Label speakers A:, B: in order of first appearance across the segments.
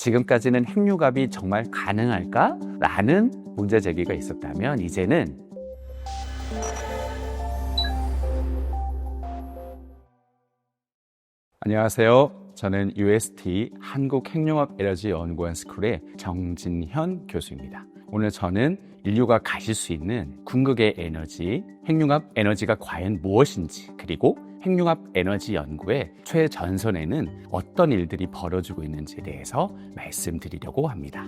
A: 지금까지는 핵융합이 정말 가능할까? 라는 문제 제기가 있었다면 이제는 안녕하세요. 저는 UST 한국핵융합에너지연구원 스쿨의 정진현 교수입니다. 오늘 저는 인류가 가질 수 있는 궁극의 에너지, 핵융합 에너지가 과연 무엇인지, 그리고 핵융합 에너지 연구의 최전선에는 어떤 일들이 벌어지고 있는지에 대해서 말씀드리려고 합니다.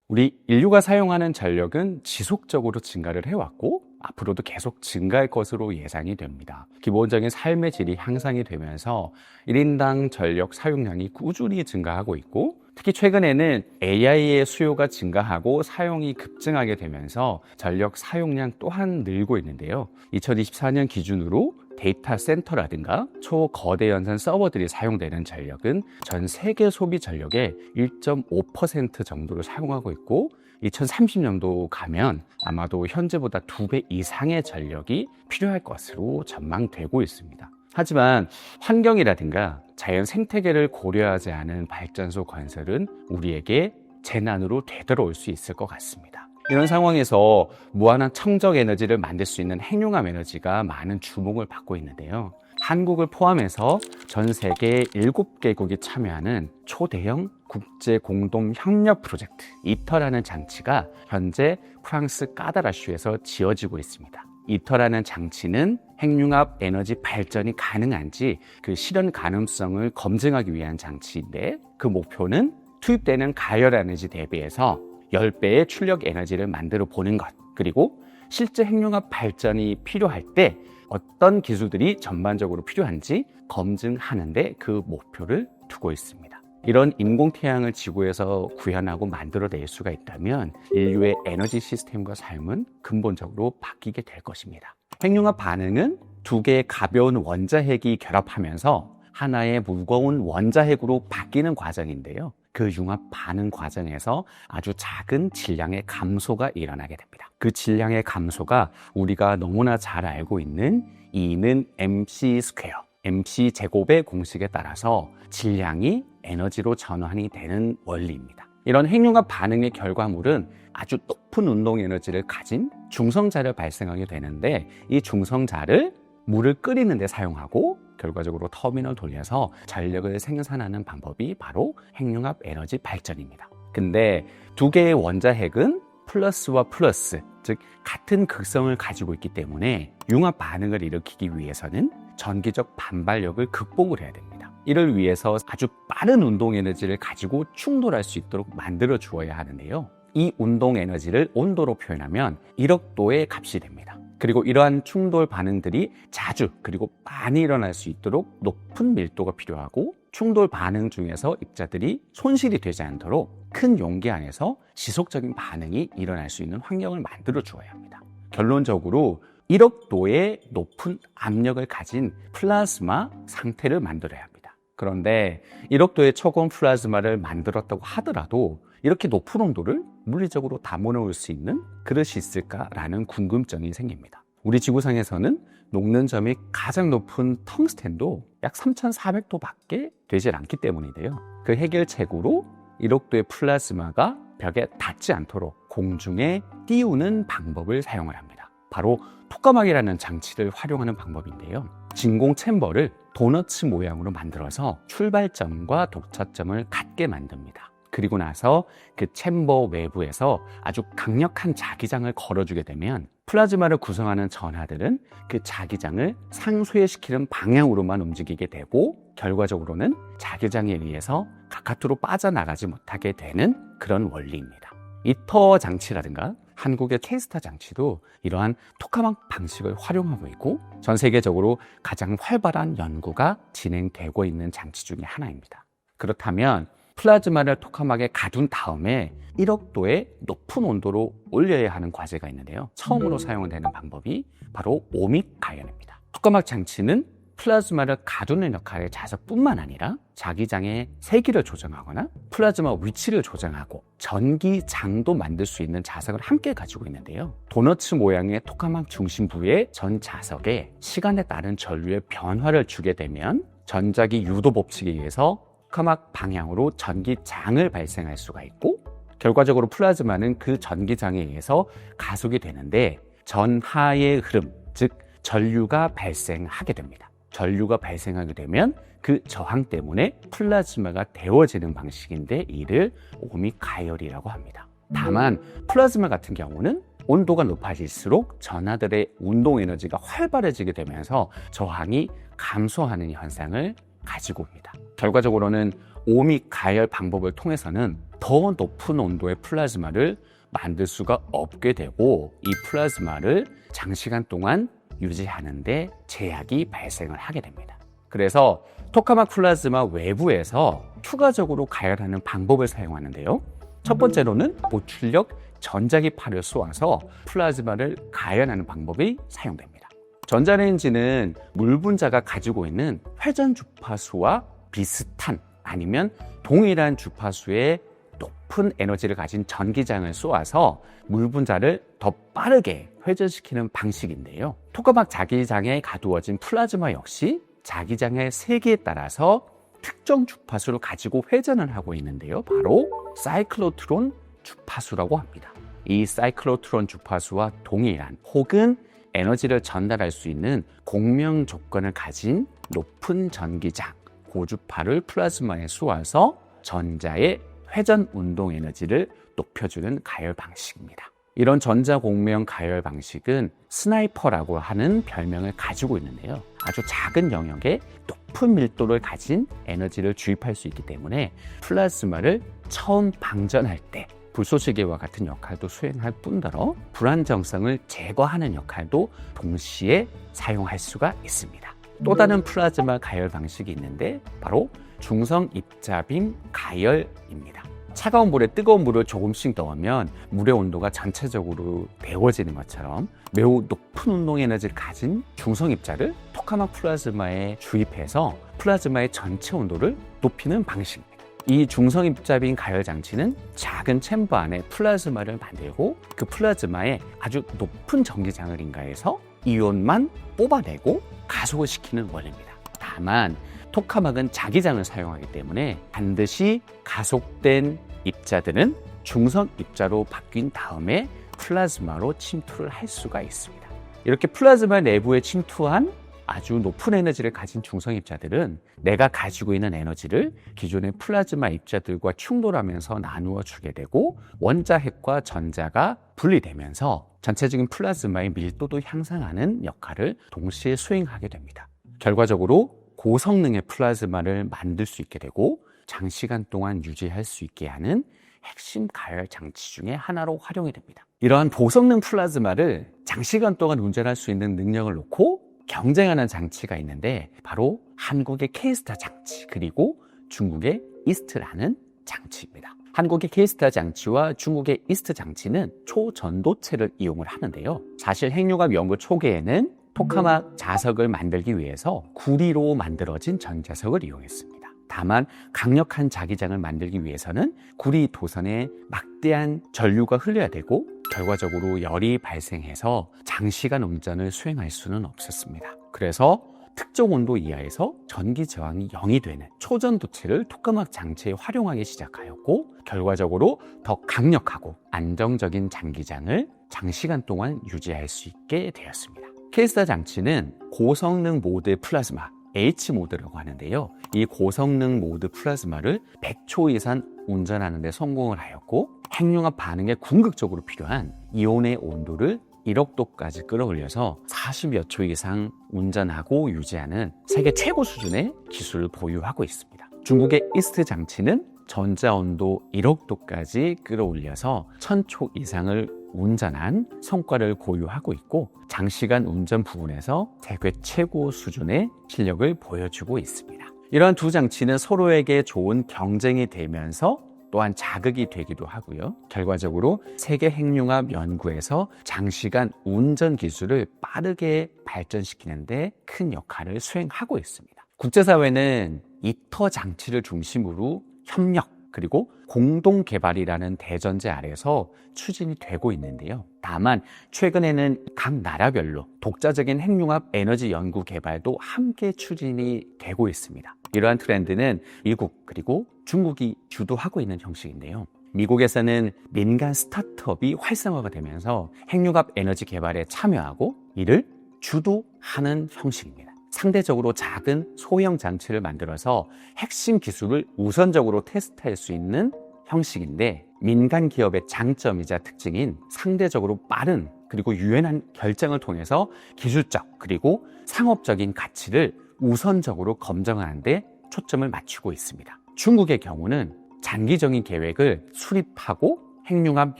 A: 우리 인류가 사용하는 전력은 지속적으로 증가를 해왔고 앞으로도 계속 증가할 것으로 예상이 됩니다. 기본적인 삶의 질이 향상이 되면서 1인당 전력 사용량이 꾸준히 증가하고 있고, 특히 최근에는 AI의 수요가 증가하고 사용이 급증하게 되면서 전력 사용량 또한 늘고 있는데요. 2024년 기준으로 데이터 센터라든가 초거대 연산 서버들이 사용되는 전력은 전 세계 소비 전력의 1.5% 정도를 사용하고 있고, 2030년도 가면 아마도 현재보다 2배 이상의 전력이 필요할 것으로 전망되고 있습니다. 하지만 환경이라든가 자연 생태계를 고려하지 않은 발전소 건설은 우리에게 재난으로 되돌아올 수 있을 것 같습니다. 이런 상황에서 무한한 청정 에너지를 만들 수 있는 핵융합 에너지가 많은 주목을 받고 있는데요. 한국을 포함해서 전 세계 7개국이 참여하는 초대형 국제 공동 협력 프로젝트 이터라는 장치가 현재 프랑스 까다라슈에서 지어지고 있습니다. 이터라는 장치는 핵융합 에너지 발전이 가능한지 그 실현 가능성을 검증하기 위한 장치인데, 그 목표는 투입되는 가열 에너지 대비해서 10배의 출력 에너지를 만들어 보는 것, 그리고 실제 핵융합 발전이 필요할 때 어떤 기술들이 전반적으로 필요한지 검증하는 데 그 목표를 두고 있습니다. 이런 인공태양을 지구에서 구현하고 만들어낼 수가 있다면 인류의 에너지 시스템과 삶은 근본적으로 바뀌게 될 것입니다. 핵융합 반응은 2개의 가벼운 원자핵이 결합하면서 하나의 무거운 원자핵으로 바뀌는 과정인데요. 그 융합 반응 과정에서 아주 작은 질량의 감소가 일어나게 됩니다. 그 질량의 감소가 우리가 너무나 잘 알고 있는 E는 MC 스퀘어, MC 제곱의 공식에 따라서 질량이 에너지로 전환이 되는 원리입니다. 이런 핵융합 반응의 결과물은 아주 높은 운동 에너지를 가진 중성자를 발생하게 되는데, 이 중성자를 물을 끓이는 데 사용하고 결과적으로 터빈을 돌려서 전력을 생산하는 방법이 바로 핵융합 에너지 발전입니다. 근데 2개의 원자핵은 플러스와 플러스, 즉 같은 극성을 가지고 있기 때문에 융합 반응을 일으키기 위해서는 전기적 반발력을 극복을 해야 됩니다. 이를 위해서 아주 빠른 운동 에너지를 가지고 충돌할 수 있도록 만들어 주어야 하는데요. 이 운동 에너지를 온도로 표현하면 1억 도의 값이 됩니다. 그리고 이러한 충돌 반응들이 자주 그리고 많이 일어날 수 있도록 높은 밀도가 필요하고, 충돌 반응 중에서 입자들이 손실이 되지 않도록 큰 용기 안에서 지속적인 반응이 일어날 수 있는 환경을 만들어 주어야 합니다. 결론적으로 1억 도의 높은 압력을 가진 플라즈마 상태를 만들어야 합니다. 그런데 1억 도의 초고온 플라즈마를 만들었다고 하더라도 이렇게 높은 온도를 물리적으로 담아놓을 수 있는 그릇이 있을까라는 궁금증이 생깁니다. 우리 지구상에서는 녹는 점이 가장 높은 텅스텐도 약 3400도밖에 되질 않기 때문인데요. 그 해결책으로 1억 도의 플라즈마가 벽에 닿지 않도록 공중에 띄우는 방법을 사용을 합니다. 바로 토카막이라는 장치를 활용하는 방법인데요. 진공 챔버를 도너츠 모양으로 만들어서 출발점과 도착점을 같게 만듭니다. 그리고 나서 그 챔버 외부에서 아주 강력한 자기장을 걸어주게 되면 플라즈마를 구성하는 전하들은 그 자기장을 상쇄시키는 방향으로만 움직이게 되고, 결과적으로는 자기장에 의해서 바깥으로 빠져나가지 못하게 되는 그런 원리입니다. 이터 장치라든가 한국의 K스타 장치도 이러한 토카막 방식을 활용하고 있고, 전 세계적으로 가장 활발한 연구가 진행되고 있는 장치 중에 하나입니다. 그렇다면 플라즈마를 토카막에 가둔 다음에 1억 도의 높은 온도로 올려야 하는 과제가 있는데요. 처음으로 사용되는 방법이 바로 오믹 가열입니다. 토카막 장치는 플라즈마를 가두는 역할의 자석뿐만 아니라 자기장의 세기를 조정하거나 플라즈마 위치를 조정하고 전기장도 만들 수 있는 자석을 함께 가지고 있는데요. 도너츠 모양의 토카막 중심부의 전 자석에 시간에 따른 전류의 변화를 주게 되면 전자기 유도 법칙에 의해서 토카막 방향으로 전기장을 발생할 수가 있고, 결과적으로 플라즈마는 그 전기장에 의해서 가속이 되는데 전하의 흐름, 즉 전류가 발생하게 됩니다. 전류가 발생하게 되면 그 저항 때문에 플라즈마가 데워지는 방식인데 이를 오미 가열이라고 합니다. 다만 플라즈마 같은 경우는 온도가 높아질수록 전하들의 운동 에너지가 활발해지게 되면서 저항이 감소하는 현상을 가지고 옵니다. 결과적으로는 오미 가열 방법을 통해서는 더 높은 온도의 플라즈마를 만들 수가 없게 되고, 이 플라즈마를 장시간 동안 유지하는데 제약이 발생을 하게 됩니다. 그래서 토카막 플라즈마 외부에서 추가적으로 가열하는 방법을 사용하는데요. 첫 번째로는 고출력 전자기파를 쏘아서 플라즈마를 가열하는 방법이 사용됩니다. 전자레인지는 물 분자가 가지고 있는 회전 주파수와 비슷한 아니면 동일한 주파수의 높은 에너지를 가진 전기장을 쏘아서 물 분자를 더 빠르게 회전시키는 방식인데요. 토카막 자기장에 가두어진 플라즈마 역시 자기장의 세기에 따라서 특정 주파수를 가지고 회전을 하고 있는데요. 바로 사이클로트론 주파수라고 합니다. 이 사이클로트론 주파수와 동일한 혹은 에너지를 전달할 수 있는 공명 조건을 가진 높은 전기장, 고주파를 플라즈마에 쏘아서 전자의 회전 운동 에너지를 높여주는 가열 방식입니다. 이런 전자공명 가열 방식은 스나이퍼라고 하는 별명을 가지고 있는데요. 아주 작은 영역에 높은 밀도를 가진 에너지를 주입할 수 있기 때문에 플라즈마를 처음 방전할 때 불쏘시개와 같은 역할도 수행할 뿐더러 불안정성을 제거하는 역할도 동시에 사용할 수가 있습니다. 또 다른 플라즈마 가열 방식이 있는데 바로 중성 입자빔 가열입니다. 차가운 물에 뜨거운 물을 조금씩 넣으면 물의 온도가 전체적으로 데워지는 것처럼 매우 높은 운동 에너지를 가진 중성 입자를 토카막 플라즈마에 주입해서 플라즈마의 전체 온도를 높이는 방식입니다. 이 중성 입자빔 가열 장치는 작은 챔버 안에 플라즈마를 만들고 그 플라즈마에 아주 높은 전기장을 인가해서 이온만 뽑아내고 가속을 시키는 원리입니다. 다만 토카막은 자기장을 사용하기 때문에 반드시 가속된 입자들은 중성 입자로 바뀐 다음에 플라즈마로 침투를 할 수가 있습니다. 이렇게 플라즈마 내부에 침투한 아주 높은 에너지를 가진 중성 입자들은 내가 가지고 있는 에너지를 기존의 플라즈마 입자들과 충돌하면서 나누어 주게 되고 원자핵과 전자가 분리되면서 전체적인 플라즈마의 밀도도 향상하는 역할을 동시에 수행하게 됩니다. 결과적으로 고성능의 플라즈마를 만들 수 있게 되고 장시간 동안 유지할 수 있게 하는 핵심 가열 장치 중에 하나로 활용이 됩니다. 이러한 고성능 플라즈마를 장시간 동안 운전할 수 있는 능력을 놓고 경쟁하는 장치가 있는데 바로 한국의 K스타 장치 그리고 중국의 이스트라는 장치입니다. 한국의 K스타 장치와 중국의 이스트 장치는 초전도체를 이용을 하는데요. 사실 핵융합 연구 초기에는 토카막 자석을 만들기 위해서 구리로 만들어진 전자석을 이용했습니다. 다만 강력한 자기장을 만들기 위해서는 구리 도선에 막대한 전류가 흘려야 되고 결과적으로 열이 발생해서 장시간 운전을 수행할 수는 없었습니다. 그래서 특정 온도 이하에서 전기 저항이 0이 되는 초전도체를 토카막 장치에 활용하기 시작하였고 결과적으로 더 강력하고 안정적인 장기장을 장시간 동안 유지할 수 있게 되었습니다. K스타 장치는 고성능 모드 플라즈마 H모드라고 하는데요. 이 고성능 모드 플라즈마를 100초 이상 운전하는 데 성공을 하였고 핵융합 반응에 궁극적으로 필요한 이온의 온도를 1억 도까지 끌어올려서 40여 초 이상 운전하고 유지하는 세계 최고 수준의 기술을 보유하고 있습니다. 중국의 이스트 장치는 전자온도 1억 도까지 끌어올려서 1000초 이상을 운전한 성과를 고유하고 있고 장시간 운전 부분에서 세계 최고 수준의 실력을 보여주고 있습니다. 이러한 두 장치는 서로에게 좋은 경쟁이 되면서 또한 자극이 되기도 하고요. 결과적으로 세계 핵융합 연구에서 장시간 운전 기술을 빠르게 발전시키는데 큰 역할을 수행하고 있습니다. 국제사회는 이터 장치를 중심으로 협력 그리고 공동 개발이라는 대전제 아래서 추진이 되고 있는데요. 다만 최근에는 각 나라별로 독자적인 핵융합 에너지 연구 개발도 함께 추진이 되고 있습니다. 이러한 트렌드는 미국 그리고 중국이 주도하고 있는 형식인데요. 미국에서는 민간 스타트업이 활성화가 되면서 핵융합 에너지 개발에 참여하고 이를 주도하는 형식입니다. 상대적으로 작은 소형 장치를 만들어서 핵심 기술을 우선적으로 테스트할 수 있는 형식인데, 민간 기업의 장점이자 특징인 상대적으로 빠른 그리고 유연한 결정을 통해서 기술적 그리고 상업적인 가치를 우선적으로 검증하는 데 초점을 맞추고 있습니다. 중국의 경우는 장기적인 계획을 수립하고 핵융합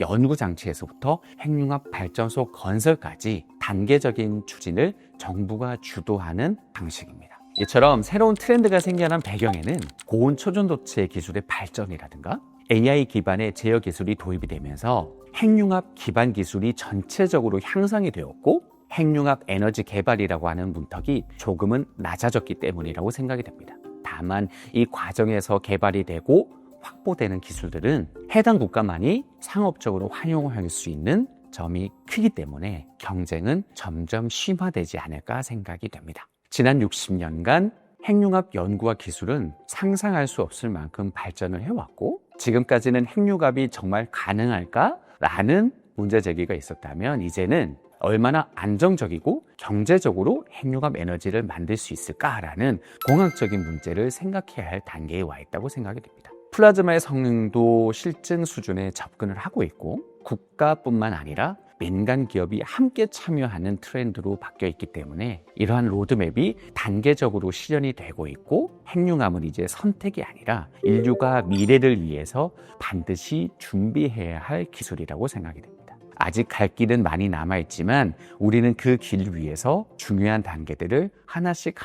A: 연구 장치에서부터 핵융합 발전소 건설까지 단계적인 추진을 정부가 주도하는 방식입니다. 이처럼 새로운 트렌드가 생겨난 배경에는 고온 초전도체 기술의 발전이라든가 AI 기반의 제어 기술이 도입이 되면서 핵융합 기반 기술이 전체적으로 향상이 되었고, 핵융합 에너지 개발이라고 하는 문턱이 조금은 낮아졌기 때문이라고 생각이 됩니다. 다만 이 과정에서 개발이 되고 확보되는 기술들은 해당 국가만이 상업적으로 활용할 수 있는 점이 크기 때문에 경쟁은 점점 심화되지 않을까 생각이 됩니다. 지난 60년간 핵융합 연구와 기술은 상상할 수 없을 만큼 발전을 해왔고, 지금까지는 핵융합이 정말 가능할까라는 문제 제기가 있었다면 이제는 얼마나 안정적이고 경제적으로 핵융합 에너지를 만들 수 있을까라는 공학적인 문제를 생각해야 할 단계에 와 있다고 생각이 됩니다. 플라즈마의 성능도 실증 수준에 접근을 하고 있고, 국가뿐만 아니라 민간 기업이 함께 참여하는 트렌드로 바뀌어 있기 때문에 이러한 로드맵이 단계적으로 실현이 되고 있고, 핵융합은 이제 선택이 아니라 인류가 미래를 위해서 반드시 준비해야 할 기술이라고 생각이 됩니다. 아직 갈 길은 많이 남아있지만 우리는 그 길 위에서 중요한 단계들을 하나씩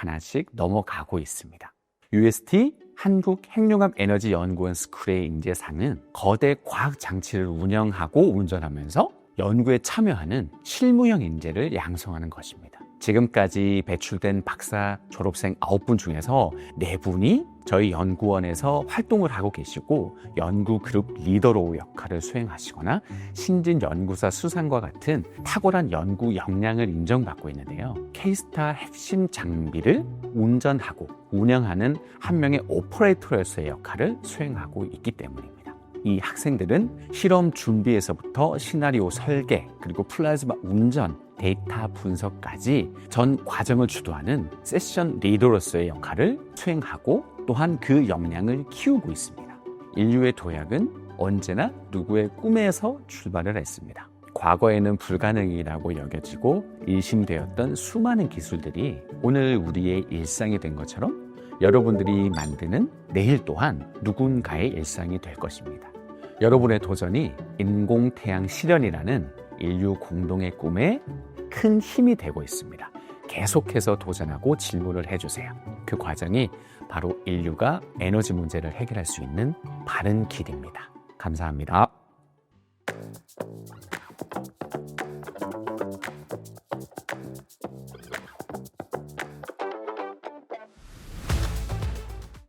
A: 넘어가고 있습니다. UST 한국핵융합에너지연구원 스쿨의 인재상은 거대 과학 장치를 운영하고 운전하면서 연구에 참여하는 실무형 인재를 양성하는 것입니다. 지금까지 배출된 박사 졸업생 9분 중에서 4분이 저희 연구원에서 활동을 하고 계시고 연구 그룹 리더로 역할을 수행하시거나 신진 연구사 수상과 같은 탁월한 연구 역량을 인정받고 있는데요. K-스타 핵심 장비를 운전하고 운영하는 한 명의 오퍼레이터로서의 역할을 수행하고 있기 때문입니다. 이 학생들은 실험 준비에서부터 시나리오 설계, 그리고 플라즈마 운전, 데이터 분석까지 전 과정을 주도하는 세션 리더로서의 역할을 수행하고 또한 그 역량을 키우고 있습니다. 인류의 도약은 언제나 누구의 꿈에서 출발을 했습니다. 과거에는 불가능이라고 여겨지고 일심되었던 수많은 기술들이 오늘 우리의 일상이 된 것처럼 여러분들이 만드는 내일 또한 누군가의 일상이 될 것입니다. 여러분의 도전이 인공태양 실현이라는 인류 공동의 꿈에 큰 힘이 되고 있습니다. 계속해서 도전하고 질문을 해주세요. 그 과정이 바로 인류가 에너지 문제를 해결할 수 있는 바른 길입니다. 감사합니다.